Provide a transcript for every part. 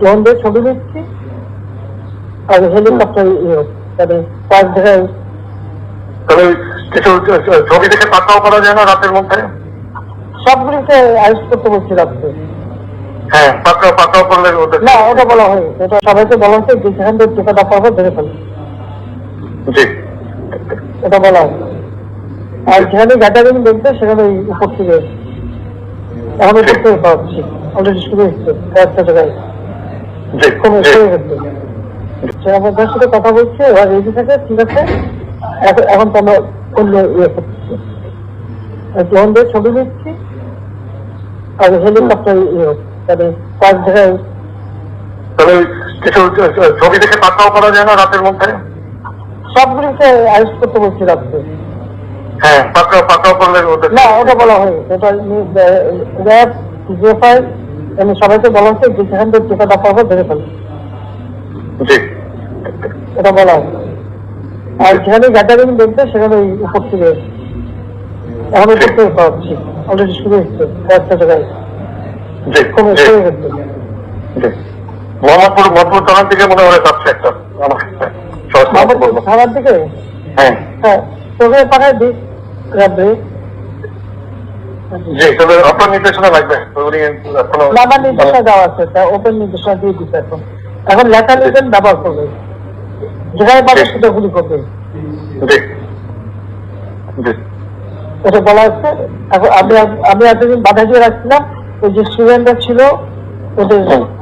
Drone দিয়ে ছবি দিচ্ছি আর হেলিকপ্টার তাহলে পাঁচ জায়গায় তাহলে কিছু ছবি দেখে পাকাও করা যায় না রাতের মধ্যে? সবগুলিকে অ্যারেস্ট করতে বলছি রাখতে। হ্যাঁ, পাকাও করলে ওদের না, ওটা বলা হয়, ওটা সবাইকে বলা হচ্ছে যে সেখান থেকে টিকা দেওয়া পারবো ধরে ফেলবে, জি ওটা বলা হয়। আর যেখানে গ্যাদারিং দেখবে সেখানে ওই উপর থেকে এখন উপর থেকে পাচ্ছি অলরেডি শুরু হচ্ছে কয়েকটা জায়গায় জি কমে জি শুরু হচ্ছে। সেনাবাহিনীর সাথে কথা বলছে, এবার রেডি থাকে, ঠিক আছে। এখন তো আমরা অন্য ইয়ে করতেছি, ড্রোন দিয়ে ছবি দিচ্ছি আর হেলিকপ্টার তাহলে পাঁচ জায়গায় তাহলে কিছু ছবি দেখে পাকাও করা যায় না রাতের মধ্যে? সবগুলিকে অ্যারেস্ট করতে বলছি রাখতে। হ্যাঁ, পাকাও করলে ওদের না, ওটা বলা হয়, ওটা র্যাব জিএফআই সবাইকে বলা হচ্ছে যে সেখান থেকে টিকা দেওয়া পারবো ধরে ফেলবে, জি ওটা বলা হয়। আর যেখানে গ্যাদারিং দেখবে সেখানে ওই উপর থেকে এখন উপর থেকে পাচ্ছি অলরেডি শুরু হচ্ছে কয়েকটা জায়গায় জি কমে জি শুরু হচ্ছে। জি মোহাম্মদপুর থানার দিকে মনে হয় যাচ্ছে একটা আমার বলবো। থানার দিকে হ্যাঁ হ্যাঁ তোকে পাঠায় দিই র্যাবে। জি, তবে আপনার নির্দেশনা লাগবে উনি এখনো নাম্বার নির্দেশনা দেওয়া আছে, তা ওপেন নির্দেশনা দিয়ে দিচ্ছে। এখন লেখা লিখেন ব্যবহার করবে, যেখানে পাবে সেটা গুলি করবে, জি জি এটা বলা হচ্ছে। এখন আমি এতদিন বাধা দিয়ে রাখছিলাম, ওই যে স্টুডেন্টরা ছিল ওদের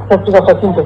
সত্যি কথা চিন্তা